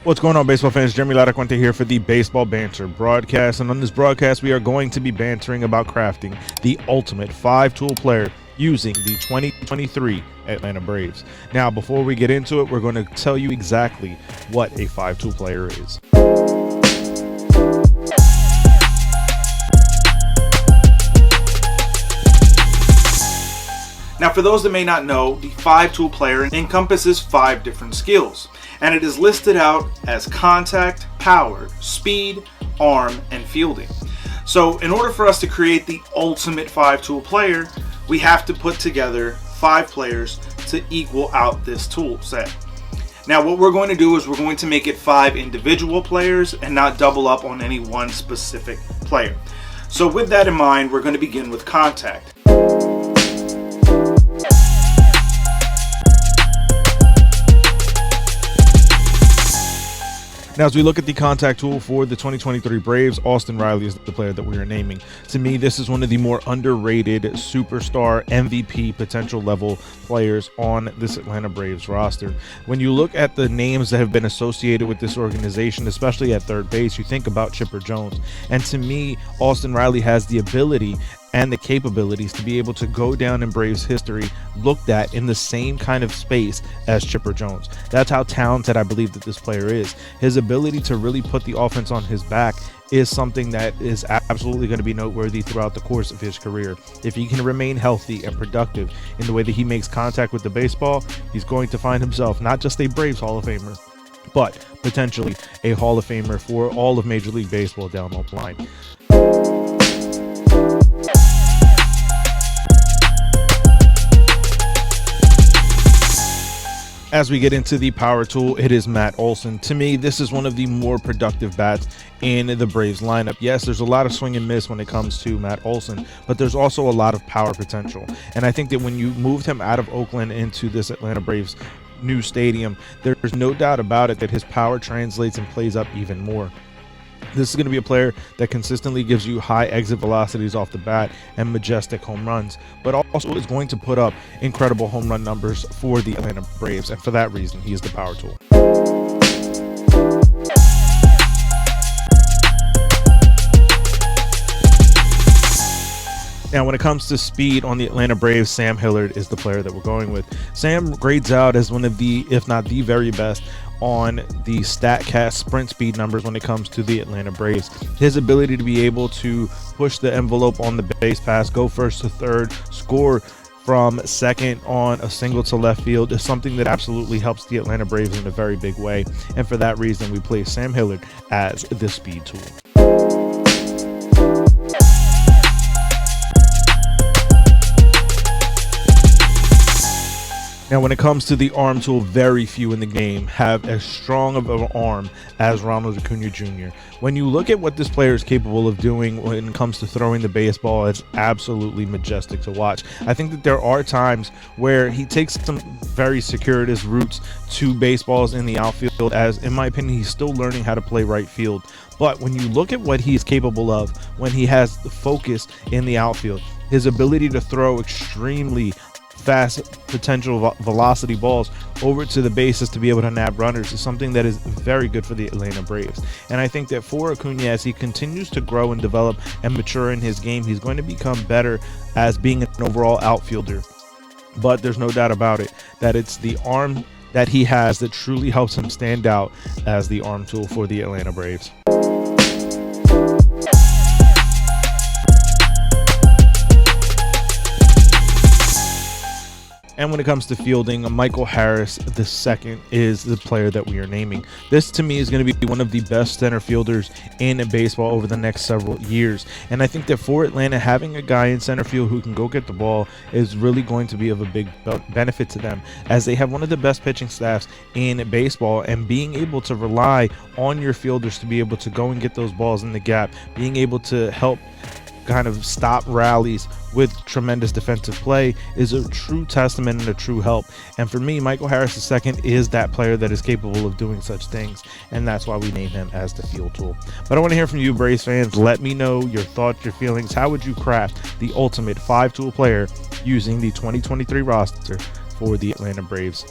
What's going on, baseball fans? Jeremy Laracuente here for the Baseball Banter Broadcast, and on this broadcast we are going to be bantering about crafting the ultimate 5-tool player using the 2023 Atlanta Braves. Now, before we get into it, we're going to tell you exactly what a 5-tool player is. Now, for those that may not know, the 5-tool player encompasses 5 different skills, and it is listed out as contact, power, speed, arm, and fielding. So in order for us to create the ultimate 5-tool player, we have to put together 5 players to equal out this tool set. Now what we're going to do is we're going to make it 5 individual players and not double up on any one specific player. So with that in mind, we're going to begin with contact. Now, as we look at the contact tool for the 2023 Braves, Austin Riley is the player that we are naming. To me, this is one of the more underrated superstar MVP potential level players on this Atlanta Braves roster. When you look at the names that have been associated with this organization, especially at third base, you think about Chipper Jones. And to me, Austin Riley has the ability and the capabilities to be able to go down in Braves history looked at in the same kind of space as Chipper Jones. That's how talented I believe that this player is. His ability to really put the offense on his back is something that is absolutely going to be noteworthy throughout the course of his career. If he can remain healthy and productive in the way that he makes contact with the baseball, he's going to find himself not just a Braves Hall of Famer, but potentially a Hall of Famer for all of Major League Baseball down the line. As we get into the power tool, it is Matt Olson. To me, this is one of the more productive bats in the Braves lineup. Yes, there's a lot of swing and miss when it comes to Matt Olson, but there's also a lot of power potential. And I think that when you moved him out of Oakland into this Atlanta Braves new stadium, there's no doubt about it that his power translates and plays up even more. This is going to be a player that consistently gives you high exit velocities off the bat and majestic home runs, but also is going to put up incredible home run numbers for the Atlanta Braves, and for that reason, he is the power tool. Now, when it comes to speed on the Atlanta Braves, Sam Hillard is the player that we're going with. Sam grades out as one of the, if not the very best, on the StatCast sprint speed numbers when it comes to the Atlanta Braves. His ability to be able to push the envelope on the base pass, go first to third, score from second on a single to left field is something that absolutely helps the Atlanta Braves in a very big way. And for that reason, we place Sam Hillard as the speed tool. Now, when it comes to the arm tool, very few in the game have as strong of an arm as Ronald Acuna Jr. When you look at what this player is capable of doing when it comes to throwing the baseball, it's absolutely majestic to watch. I think that there are times where he takes some very circuitous routes to baseballs in the outfield, as in my opinion, he's still learning how to play right field. But when you look at what he is capable of when he has the focus in the outfield, his ability to throw extremely fast potential velocity balls over to the bases to be able to nab runners is something that is very good for the Atlanta Braves. And I think that for Acuna, as he continues to grow and develop and mature in his game, he's going to become better as being an overall outfielder. But there's no doubt about it that it's the arm that he has that truly helps him stand out as the arm tool for the Atlanta Braves. And when it comes to fielding, Michael Harris II is the player that we are naming. This, to me, is going to be one of the best center fielders in baseball over the next several years. And I think that for Atlanta, having a guy in center field who can go get the ball is really going to be of a big benefit to them, as they have one of the best pitching staffs in baseball, and being able to rely on your fielders to be able to go and get those balls in the gap, being able to help kind of stop rallies with tremendous defensive play is a true testament and a true help. And for me, Michael Harris II is that player that is capable of doing such things, and that's why we name him as the field tool. But I want to hear from you, Braves fans. Let me know your thoughts, your feelings. How would you craft the ultimate 5-tool player using the 2023 roster for the Atlanta Braves?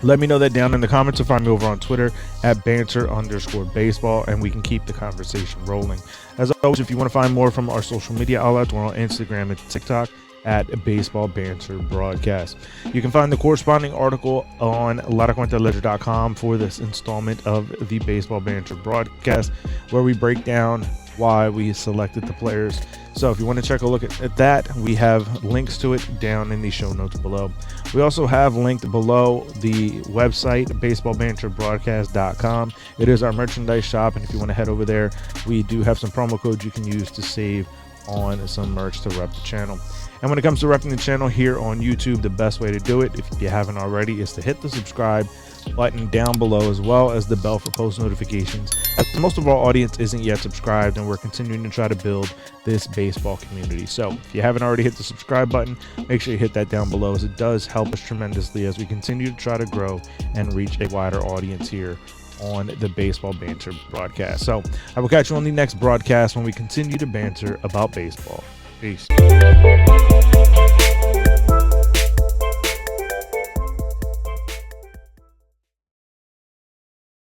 Let me know that down in the comments, or find me over on Twitter at banter_baseball, and we can keep the conversation rolling. As always, if you want to find more from our social media outlets, we're on Instagram and TikTok at Baseball Banter Broadcast. You can find the corresponding article on laracuenteledger.com for this installment of the Baseball Banter Broadcast, where we break down why we selected the players. So if you want to check a look at that, we have links to it down in the show notes below. We also have linked below the website, baseballbanterbroadcast.com. It is our merchandise shop, and if you want to head over there, we do have some promo codes you can use to save on some merch to rep the channel. And when it comes to repping the channel here on YouTube, the best way to do it, if you haven't already, is to hit the subscribe button down below, as well as the bell for post notifications, as most of our audience isn't yet subscribed, and we're continuing to try to build this baseball community. So if you haven't already hit the subscribe button, make sure you hit that down below, as it does help us tremendously as we continue to try to grow and reach a wider audience here on the Baseball Banter Broadcast. So I will catch you on the next broadcast when we continue to banter about baseball. Peace.